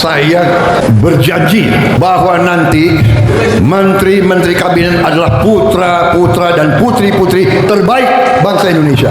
saya berjanji bahwa nanti menteri-menteri kabinet adalah putra-putra dan putri-putri terbaik bangsa Indonesia.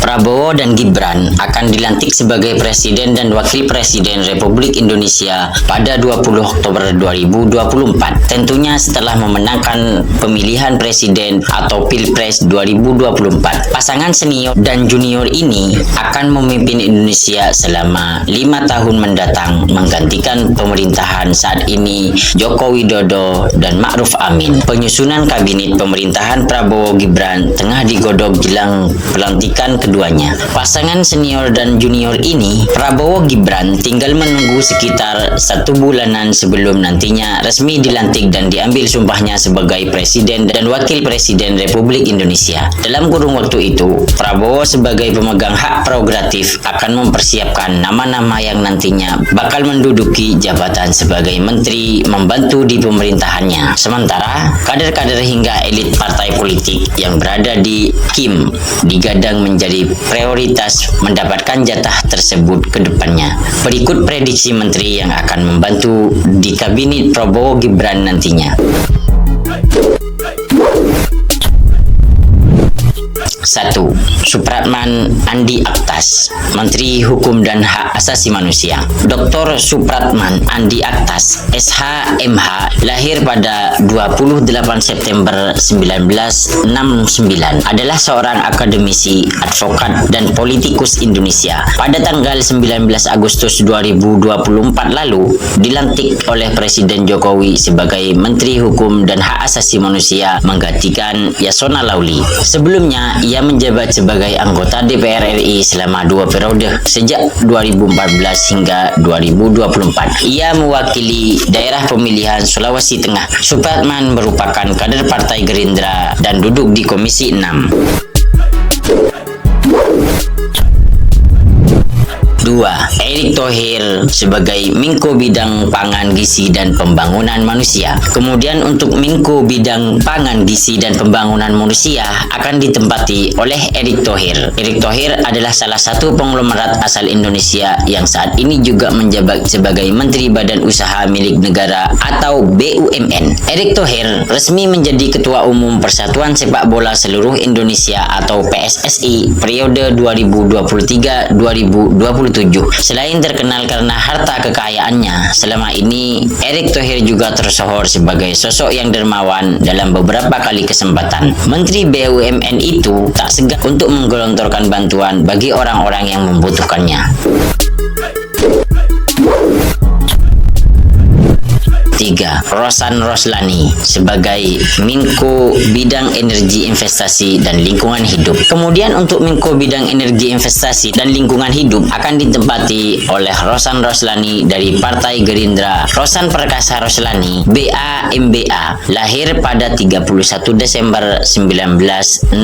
Prabowo dan Gibran akan dilantik sebagai Presiden dan Wakil Presiden Republik Indonesia pada 20 Oktober 2024. Tentunya setelah memenangkan pemilihan Presiden atau Pilpres 2024. Pasangan senior dan junior ini akan memimpin Indonesia selama 5 tahun mendatang menggantikan pemerintahan saat ini Joko Widodo dan Ma'ruf Amin. Penyusunan kabinet pemerintahan Prabowo Gibran tengah digodok jelang pelantikan keduanya. Pasangan senior dan junior ini, Prabowo Gibran, tinggal menunggu sekitar 1 bulanan sebelum nantinya resmi dilantik dan diambil sumpahnya sebagai Presiden dan Wakil Presiden Republik Indonesia. Dalam kurun waktu itu, Prabowo sebagai pemegang hak prerogatif akan mempersiapkan nama-nama yang nantinya bakal menduduki jabatan sebagai menteri membantu di pemerintahannya. Sementara, kader-kader hingga elit partai politik yang berada di KIM digadang menjadi prioritas mendapatkan jatah tersebut ke depannya. Berikut prediksi menteri yang akan membantu di kabinet Prabowo Gibran nantinya. 1. Supratman Andi Aktas, Menteri Hukum dan Hak Asasi Manusia. Dr. Supratman Andi Aktas, SH.MH, lahir pada 28 September 1969, adalah seorang akademisi, advokat, dan politikus Indonesia. Pada tanggal 19 Agustus 2024 lalu, dilantik oleh Presiden Jokowi sebagai Menteri Hukum dan Hak Asasi Manusia menggantikan Yasona Lauli. Sebelumnya, ia menjabat sebagai anggota DPR RI selama 2 periode sejak 2014 hingga 2024. Ia mewakili daerah pemilihan Sulawesi Tengah. Supratman merupakan kader Partai Gerindra dan duduk di Komisi 6. 2. Erick Thohir sebagai Menko Bidang Pangan, Gizi dan Pembangunan Manusia. Kemudian untuk Menko Bidang Pangan, Gizi dan Pembangunan Manusia akan ditempati oleh Erick Thohir. Erick Thohir adalah salah satu konglomerat asal Indonesia yang saat ini juga menjabat sebagai Menteri Badan Usaha Milik Negara atau BUMN. Erick Thohir resmi menjadi Ketua Umum Persatuan Sepak Bola Seluruh Indonesia atau PSSI periode 2023-2027. Selain terkenal karena harta kekayaannya, selama ini Erick Thohir juga tersohor sebagai sosok yang dermawan dalam beberapa kali kesempatan. Menteri BUMN itu tak segan untuk menggelontorkan bantuan bagi orang-orang yang membutuhkannya. 3. Rosan Roslani sebagai Menko Bidang Energi Investasi dan Lingkungan Hidup. Kemudian untuk Menko Bidang Energi Investasi dan Lingkungan Hidup akan ditempati oleh Rosan Roslani dari Partai Gerindra. Rosan Perkasa Roslani, BA MBA, lahir pada 31 Desember 1968,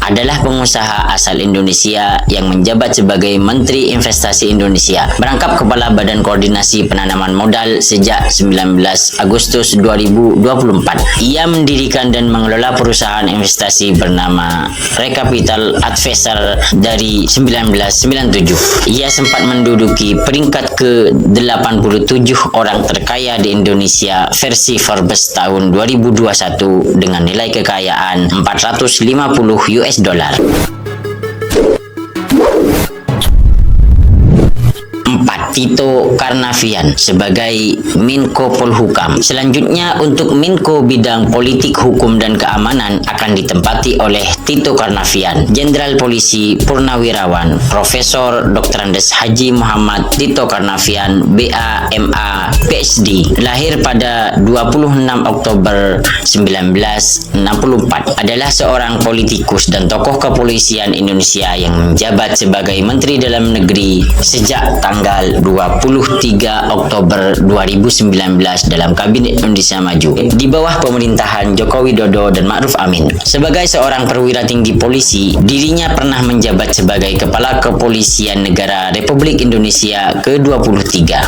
adalah pengusaha asal Indonesia yang menjabat sebagai Menteri Investasi Indonesia, merangkap Kepala Badan Koordinasi Penanaman Modal sejak 19 Agustus 2024. Ia mendirikan dan mengelola perusahaan investasi bernama Recapital Advisor dari 1997. Ia sempat menduduki peringkat ke-87 orang terkaya di Indonesia versi Forbes tahun 2021 dengan nilai kekayaan $450. 4. Tito Karnavian sebagai Menko Polhukam. Selanjutnya untuk Menko Bidang Politik, Hukum dan Keamanan akan ditempati oleh Tito Karnavian, Jenderal Polisi Purnawirawan Profesor Dr. Andes Haji Muhammad Tito Karnavian, BA MA PhD, lahir pada 26 Oktober 1964, adalah seorang politikus dan tokoh kepolisian Indonesia yang menjabat sebagai Menteri Dalam Negeri sejak tanggal 23 Oktober 2019 dalam Kabinet Indonesia Maju di bawah pemerintahan Joko Widodo dan Ma'ruf Amin. Sebagai seorang perwira tinggi polisi, dirinya pernah menjabat sebagai Kepala Kepolisian Negara Republik Indonesia ke-23.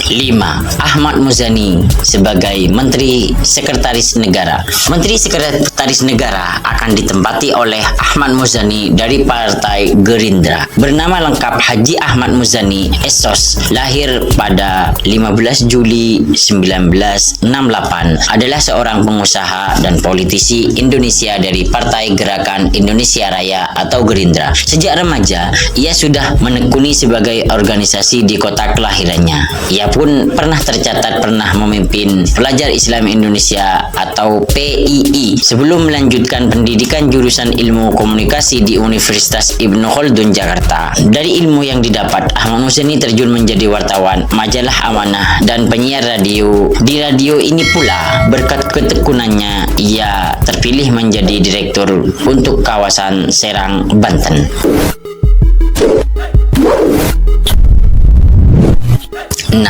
5. Ahmad Muzani sebagai Menteri Sekretaris Negara. Menteri Sekretaris Negara akan ditempati oleh Ahmad Muzani dari Partai Gerindra. Bernama lengkap Haji Ahmad Muzani SOS, lahir pada 15 Juli 1968, adalah seorang pengusaha dan politisi Indonesia dari Partai Gerakan Indonesia Raya atau Gerindra. Sejak remaja, ia sudah menekuni sebagai organisasi di kota kelahirannya. Ia pun pernah tercatat pernah memimpin Pelajar Islam Indonesia atau PII sebelum melanjutkan pendidikan jurusan Ilmu Komunikasi di Universitas Ibnu Khaldun, Jakarta. Dari ilmu yang didapat, Ahmad Muzani terjun menjadi wartawan majalah Amanah dan penyiar radio. Di radio ini pula, berkat ketekunannya, ia terpilih menjadi direktur untuk kawasan Serang, Banten. 6.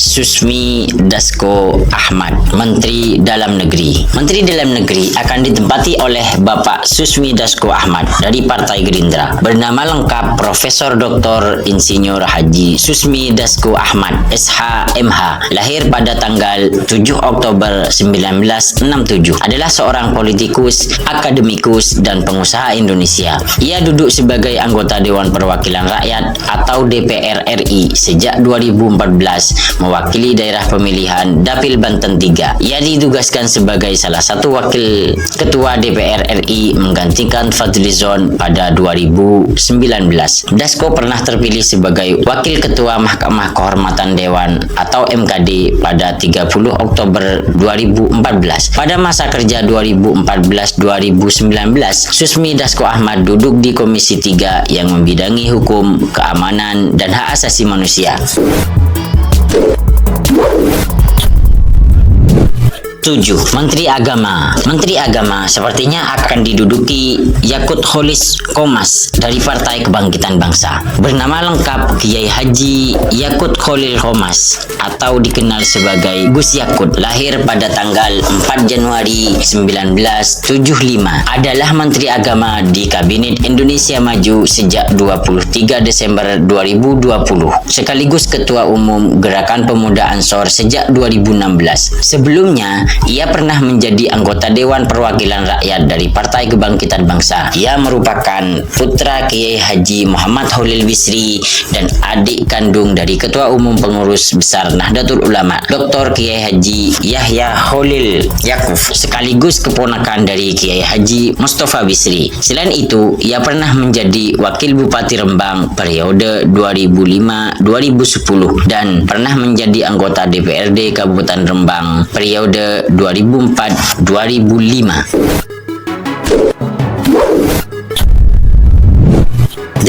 Susmi Dasko Ahmad, Menteri Dalam Negeri. Menteri Dalam Negeri akan ditempati oleh Bapak Susmi Dasko Ahmad dari Partai Gerindra. Bernama lengkap Profesor Dr. Insinyur Haji Susmi Dasko Ahmad, SH.MH, lahir pada tanggal 7 Oktober 1967. Adalah seorang politikus, akademikus, dan pengusaha Indonesia. Ia duduk sebagai anggota Dewan Perwakilan Rakyat atau DPR RI sejak 2014, mewakili daerah pemilihan Dapil Banten 3. Ia ditugaskan sebagai salah satu wakil ketua DPR RI menggantikan Fadlizon pada 2019. Dasko pernah terpilih sebagai wakil ketua Mahkamah Kehormatan Dewan atau MKD pada 30 Oktober 2014. Pada masa kerja 2014-2019, Susmi Dasko Ahmad duduk di Komisi 3 yang membidangi hukum, keamanan, dan hak asasi manusia. 7. Menteri Agama. Menteri Agama sepertinya akan diduduki Yakut Khalis Qomas dari Partai Kebangkitan Bangsa. Bernama lengkap Kiai Haji Yakut Khalil Qomas atau dikenal sebagai Gus Yakut, lahir pada tanggal 4 Januari 1975. Adalah Menteri Agama di Kabinet Indonesia Maju sejak 23 Desember 2020, sekaligus Ketua Umum Gerakan Pemuda Ansor sejak 2016. Sebelumnya, ia pernah menjadi anggota Dewan Perwakilan Rakyat dari Partai Kebangkitan Bangsa. Ia merupakan putra Kiai Haji Muhammad Holil Bisri dan adik kandung dari Ketua Umum Pengurus Besar Nahdlatul Ulama, Dr. Kiai Haji Yahya Holil Yakuf, sekaligus keponakan dari Kiai Haji Mustafa Bisri. Selain itu, ia pernah menjadi Wakil Bupati Rembang periode 2005-2010 dan pernah menjadi anggota DPRD Kabupaten Rembang periode 2004-2005.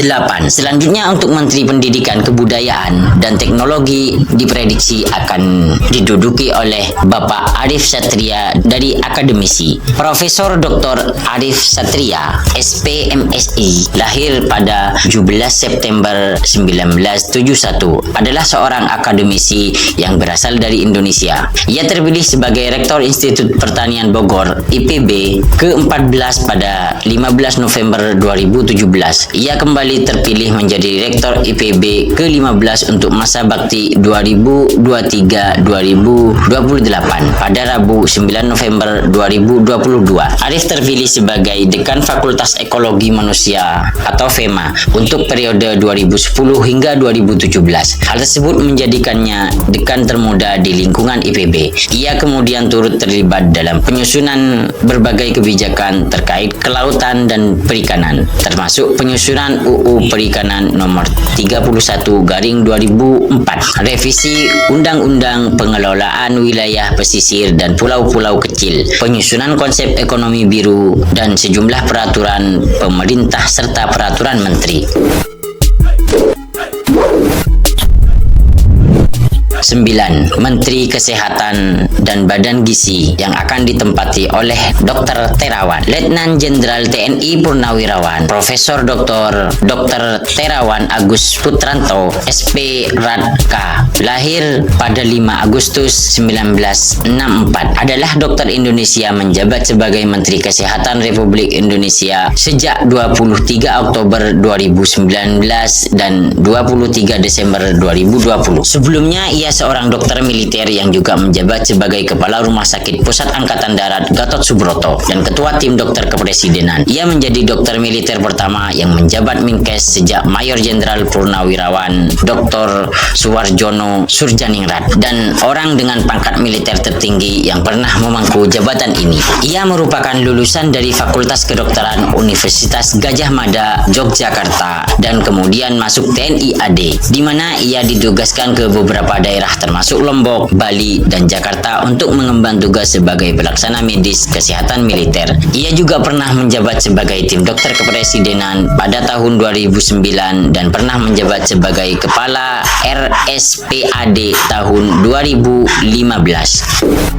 8. Selanjutnya untuk Menteri Pendidikan, Kebudayaan, dan Teknologi diprediksi akan diduduki oleh Bapak Arif Satria dari akademisi. Profesor Dr. Arif Satria, SPMSI, lahir pada 17 September 1971, adalah seorang akademisi yang berasal dari Indonesia. Ia terpilih sebagai Rektor Institut Pertanian Bogor, IPB, ke-14 pada 15 November 2017. Ia kembali terpilih menjadi Rektor IPB ke-15 untuk masa bakti 2023-2028 pada Rabu 9 November 2022. Arif terpilih sebagai Dekan Fakultas Ekologi Manusia atau FEMA untuk periode 2010 hingga 2017. Hal tersebut menjadikannya dekan termuda di lingkungan IPB. Ia kemudian turut terlibat dalam penyusunan berbagai kebijakan terkait kelautan dan perikanan, termasuk penyusunan UU Perikanan Nomor 31/2004, revisi Undang-Undang Pengelolaan Wilayah Pesisir dan Pulau-Pulau Kecil, penyusunan konsep ekonomi biru, dan sejumlah peraturan pemerintah serta peraturan menteri. 9. Menteri Kesehatan dan Badan Gizi yang akan ditempati oleh Dr. Terawan, Letnan Jenderal TNI Purnawirawan, Profesor Dr. Terawan Agus Putranto, SP Radka, lahir pada 5 Agustus 1964, adalah dokter Indonesia menjabat sebagai Menteri Kesehatan Republik Indonesia sejak 23 Oktober 2019 dan 23 Desember 2020. Sebelumnya ia seorang dokter militer yang juga menjabat sebagai Kepala Rumah Sakit Pusat Angkatan Darat Gatot Subroto dan Ketua Tim Dokter Kepresidenan. Ia menjadi dokter militer pertama yang menjabat Minkes sejak Mayor Jenderal Purnawirawan Dr. Suwarjono Surjaningrat dan orang dengan pangkat militer tertinggi yang pernah memangku jabatan ini. Ia merupakan lulusan dari Fakultas Kedokteran Universitas Gadjah Mada, Yogyakarta dan kemudian masuk TNI AD, di mana ia ditugaskan ke beberapa daerah termasuk Lombok, Bali, dan Jakarta untuk mengemban tugas sebagai pelaksana medis kesehatan militer. Ia juga pernah menjabat sebagai tim dokter kepresidenan pada tahun 2009 dan pernah menjabat sebagai Kepala RSPAD tahun 2015.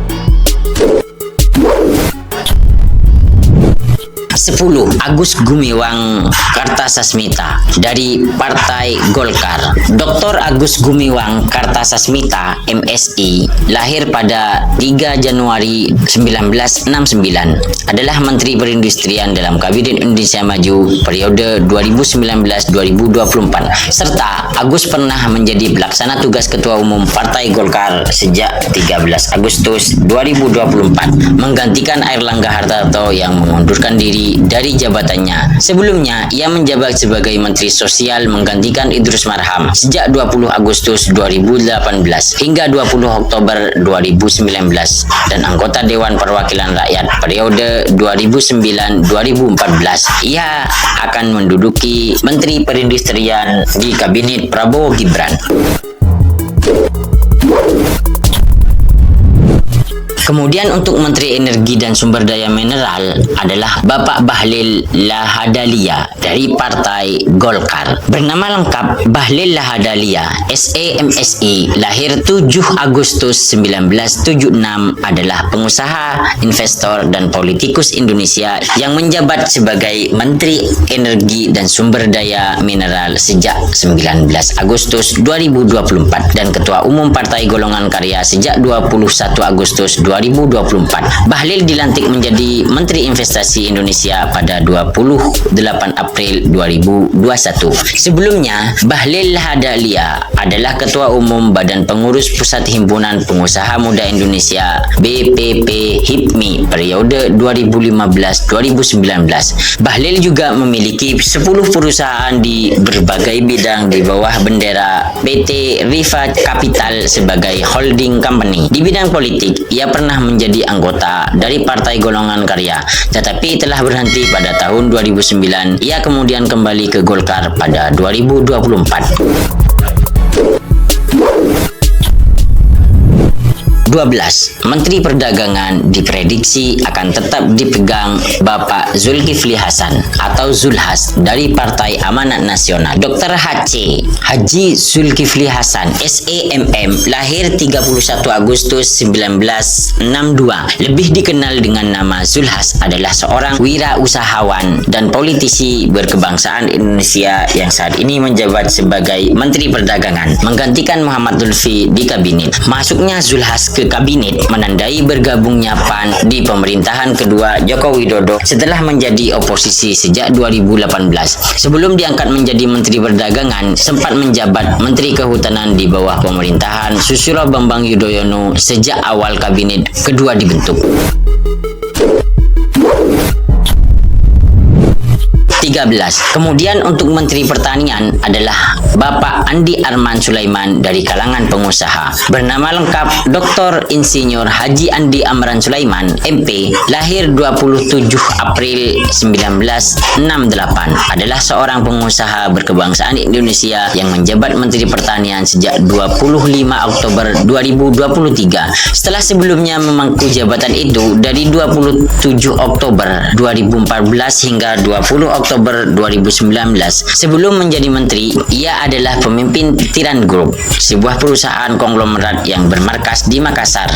10. Agus Gumiwang Kartasasmita dari Partai Golkar. Dr. Agus Gumiwang Kartasasmita, MSI, lahir pada 3 Januari 1969, adalah Menteri Perindustrian dalam Kabinet Indonesia Maju periode 2019-2024, serta Agus pernah menjadi pelaksana tugas Ketua Umum Partai Golkar sejak 13 Agustus 2024, menggantikan Airlangga Hartarto yang mengundurkan diri dari jabatannya. Sebelumnya, ia menjabat sebagai Menteri Sosial menggantikan Idrus Marham sejak 20 Agustus 2018 hingga 20 Oktober 2019 dan anggota Dewan Perwakilan Rakyat periode 2009-2014. Ia akan menduduki Menteri Perindustrian di Kabinet Prabowo Gibran. Kemudian untuk Menteri Energi dan Sumber Daya Mineral adalah Bapak Bahlil Lahadalia dari Partai Golkar. Bernama lengkap Bahlil Lahadalia, SEMSI, lahir 7 Agustus 1976, adalah pengusaha, investor, dan politikus Indonesia yang menjabat sebagai Menteri Energi dan Sumber Daya Mineral sejak 19 Agustus 2024 dan Ketua Umum Partai Golongan Karya sejak 21 Agustus 2024. Bahlil dilantik menjadi Menteri Investasi Indonesia pada 28 April 2021. Sebelumnya, Bahlil Lahadalia adalah Ketua Umum Badan Pengurus Pusat Himpunan Pengusaha Muda Indonesia BPP HIPMI periode 2015-2019. Bahlil juga memiliki 10 perusahaan di berbagai bidang di bawah bendera PT Riva Capital sebagai holding company. Di bidang politik, ia pernah menjadi anggota dari Partai Golongan Karya, tetapi telah berhenti pada tahun 2009. Ia kemudian kembali ke Golkar pada 2024. 12. Menteri Perdagangan diprediksi akan tetap dipegang Bapak Zulkifli Hasan atau Zulhas dari Partai Amanat Nasional. Dr. Haji Zulkifli Hasan, SEMM, lahir 31 Agustus 1962. Lebih dikenal dengan nama Zulhas, adalah seorang wirausahawan dan politisi berkebangsaan Indonesia yang saat ini menjabat sebagai Menteri Perdagangan, menggantikan Muhammad Lutfi di kabinet. Masuknya Zulhas ke kabinet menandai bergabungnya PAN di pemerintahan kedua Joko Widodo setelah menjadi oposisi sejak 2018. Sebelum diangkat menjadi Menteri Perdagangan, sempat menjabat Menteri Kehutanan di bawah pemerintahan Susilo Bambang Yudhoyono sejak awal kabinet kedua dibentuk. 13. Kemudian untuk Menteri Pertanian adalah Bapak Andi Arman Sulaiman dari kalangan pengusaha. Bernama lengkap Dr. Insinyur Haji Andi Amran Sulaiman, MP, lahir 27 April 1968, adalah seorang pengusaha berkebangsaan Indonesia yang menjabat Menteri Pertanian sejak 25 Oktober 2023. Setelah sebelumnya memangku jabatan itu dari 27 Oktober 2014 hingga 20 Oktober 2019. Sebelum menjadi menteri, ia adalah pemimpin Tiran Group, sebuah perusahaan konglomerat yang bermarkas di Makassar.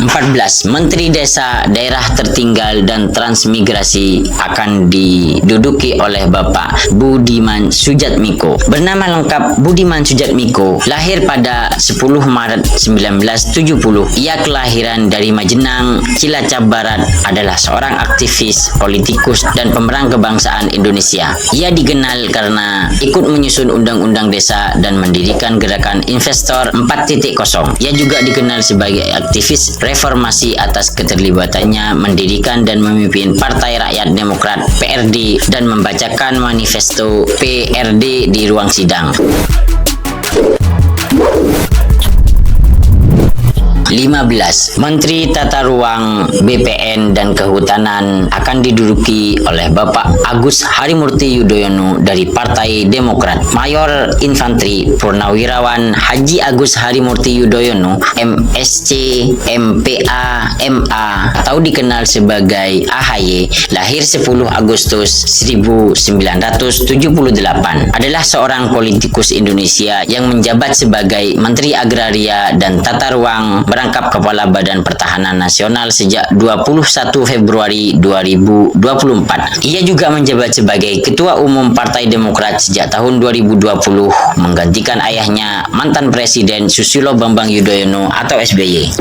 14. Menteri Desa, Daerah Tertinggal dan Transmigrasi akan diduduki oleh Bapak Budiman Sujatmiko. Bernama lengkap Budiman Sujatmiko, lahir pada 10 Maret 1970. Ia kelahiran dari Majenang, Cilacap Barat, adalah seorang aktivis, politikus, dan pemeran kebangsaan Indonesia. Ia dikenal karena ikut menyusun undang-undang desa dan mendirikan gerakan Investor 4.0. Ia juga dikenal sebagai aktivis reformasi atas keterlibatannya mendirikan dan memimpin Partai Rakyat Demokrat PRD dan membacakan manifesto PRD di ruang sidang. 15. Menteri Tata Ruang, BPN dan Kehutanan akan diduduki oleh Bapak Agus Harimurti Yudhoyono dari Partai Demokrat. Mayor Infanteri Purnawirawan Haji Agus Harimurti Yudhoyono, MSc, MPA, MA atau dikenal sebagai AHY, lahir 10 Agustus 1978, adalah seorang politikus Indonesia yang menjabat sebagai Menteri Agraria dan Tata Ruang merangkap Kepala Badan Pertahanan Nasional sejak 21 Februari 2024. Ia juga menjabat sebagai Ketua Umum Partai Demokrat sejak tahun 2020, menggantikan ayahnya mantan Presiden Susilo Bambang Yudhoyono atau SBY.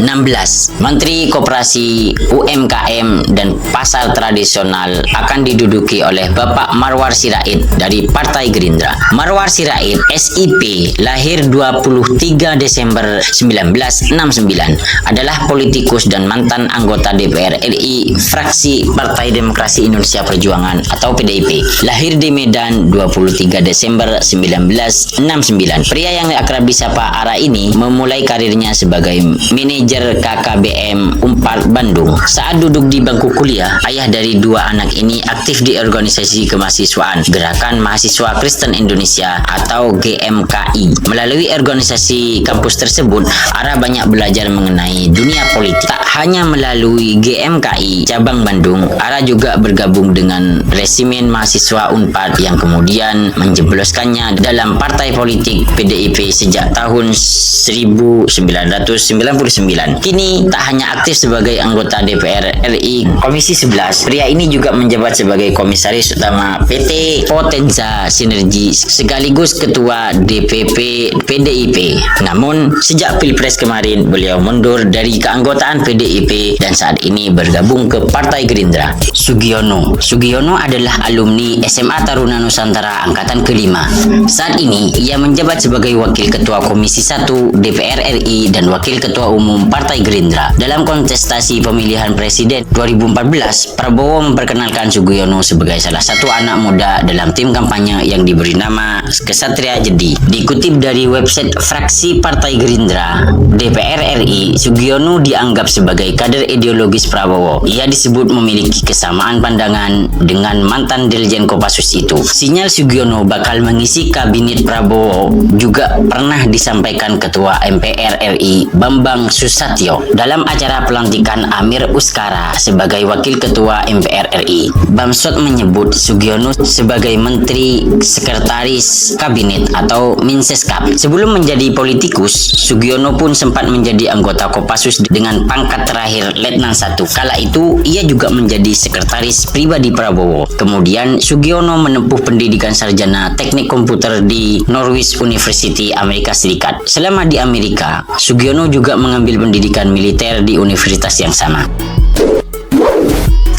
16. Menteri Koperasi, UMKM dan Pasar Tradisional akan diduduki oleh Bapak Marwar Sirait dari Partai Gerindra. Marwar Sirait, SIP, lahir 23 Desember 1969, adalah politikus dan mantan anggota DPR RI fraksi Partai Demokrasi Indonesia Perjuangan atau PDIP. Lahir di Medan 23 Desember 1969. Pria yang akrab disapa Ara ini memulai karirnya sebagai manajer KKBM Unpad Bandung. Saat duduk di bangku kuliah, ayah dari dua anak ini aktif di organisasi kemahasiswaan Gerakan Mahasiswa Kristen Indonesia atau GMKI. Melalui organisasi kampus tersebut, Ara banyak belajar mengenai dunia politik. Tak hanya melalui GMKI cabang Bandung, Ara juga bergabung dengan resimen mahasiswa Unpad yang kemudian menjebloskannya dalam partai politik PDIP sejak tahun 1999. Kini tak hanya aktif sebagai anggota DPR RI Komisi 11, pria ini juga menjabat sebagai Komisaris Utama PT Potenza Sinergi sekaligus Ketua DPP PDIP. Namun, sejak Pilpres kemarin, beliau mundur dari keanggotaan PDIP dan saat ini bergabung ke Partai Gerindra. Sugiono adalah alumni SMA Taruna Nusantara Angkatan ke-5. Saat ini, ia menjabat sebagai Wakil Ketua Komisi 1 DPR RI dan Wakil Ketua Umum Partai Gerindra. Dalam kontestasi pemilihan presiden 2014, Prabowo memperkenalkan Sugiono sebagai salah satu anak muda dalam tim kampanye yang diberi nama Kesatria Jedi. Dikutip dari website fraksi Partai Gerindra DPR RI, Sugiono dianggap sebagai kader ideologis Prabowo. Ia disebut memiliki kesamaan pandangan dengan mantan Dirjen Kopassus itu. Sinyal Sugiono bakal mengisi kabinet Prabowo juga pernah disampaikan Ketua MPR RI Bambang Susatyo dalam acara pelantikan Amir Uskara sebagai Wakil Ketua MPR RI. Bamsud menyebut Sugiono sebagai Menteri Sekretaris Kabinet atau Minseskap. Sebelum menjadi politikus, Sugiono pun sempat menjadi anggota Kopassus dengan pangkat terakhir Letnan 1. Kala itu, ia juga menjadi sekretaris pribadi Prabowo. Kemudian, Sugiono menempuh pendidikan sarjana teknik komputer di Norwich University, Amerika Serikat. Selama di Amerika, Sugiono juga mengambil pendidikan militer di universitas yang sama.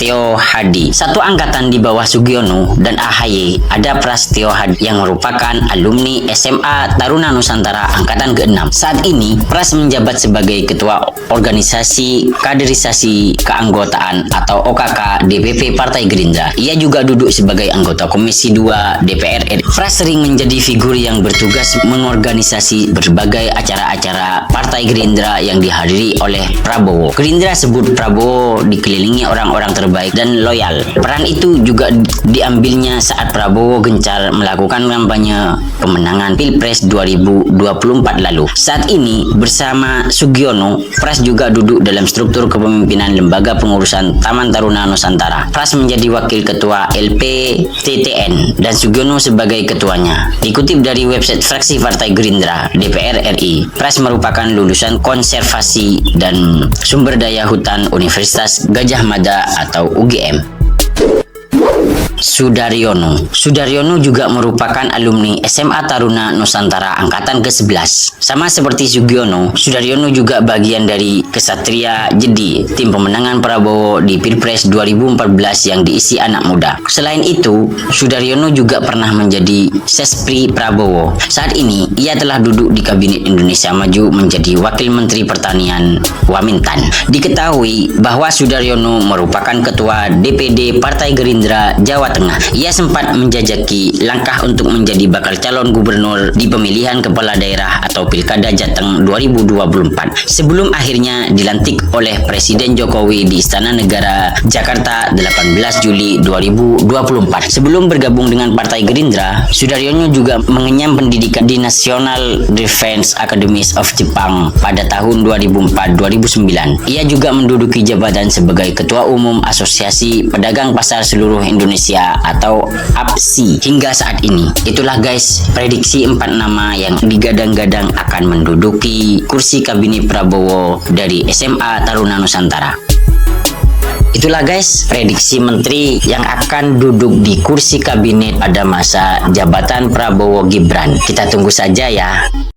Prasetyo Hadi. Satu angkatan di bawah Sugiono dan AHY ada Prasetyo Hadi yang merupakan alumni SMA Taruna Nusantara angkatan ke-6. Saat ini, Pras menjabat sebagai Ketua Organisasi Kaderisasi Keanggotaan atau OKK DPP Partai Gerindra. Ia juga duduk sebagai anggota Komisi 2 DPR RI. Pras sering menjadi figur yang bertugas mengorganisasi berbagai acara-acara Partai Gerindra yang dihadiri oleh Prabowo. Gerindra sebut Prabowo dikelilingi orang-orang terbaik dan loyal. Peran itu juga diambilnya saat Prabowo gencar melakukan kampanye pemenangan Pilpres 2024 lalu. Saat ini bersama Sugiono, Pras juga duduk dalam struktur kepemimpinan Lembaga Pengurusan Taman Taruna Nusantara. Pras menjadi wakil ketua LPTTN dan Sugiono sebagai ketuanya. Dikutip dari website fraksi Partai Gerindra DPR RI, Pras merupakan lulusan Konservasi dan Sumber Daya Hutan Universitas Gadjah Mada atau UGM. Sudaryono juga merupakan alumni SMA Taruna Nusantara Angkatan ke-11. Sama seperti Sugiono, Sudaryono juga bagian dari Kesatria Jedi, tim pemenangan Prabowo di Pilpres 2014 yang diisi anak muda. Selain itu, Sudaryono juga pernah menjadi Sespri Prabowo. Saat ini, ia telah duduk di Kabinet Indonesia Maju menjadi Wakil Menteri Pertanian Wamintan. Diketahui bahwa Sudaryono merupakan Ketua DPD Partai Gerindra Jawa Tengah. Ia sempat menjajaki langkah untuk menjadi bakal calon gubernur di pemilihan kepala daerah atau Pilkada Jateng 2024 sebelum akhirnya dilantik oleh Presiden Jokowi di Istana Negara Jakarta 18 Juli 2024. Sebelum bergabung dengan Partai Gerindra, Sudaryono juga mengenyam pendidikan di National Defense Academy of Jepang pada tahun 2004-2009. Ia juga menduduki jabatan sebagai Ketua Umum Asosiasi Pedagang Pasar Seluruh Indonesia atau APSI hingga saat ini. Itulah guys, prediksi 4 nama yang digadang-gadang akan menduduki kursi kabinet Prabowo dari SMA Taruna Nusantara. Itulah guys, prediksi menteri yang akan duduk di kursi kabinet pada masa jabatan Prabowo Gibran. Kita tunggu saja ya.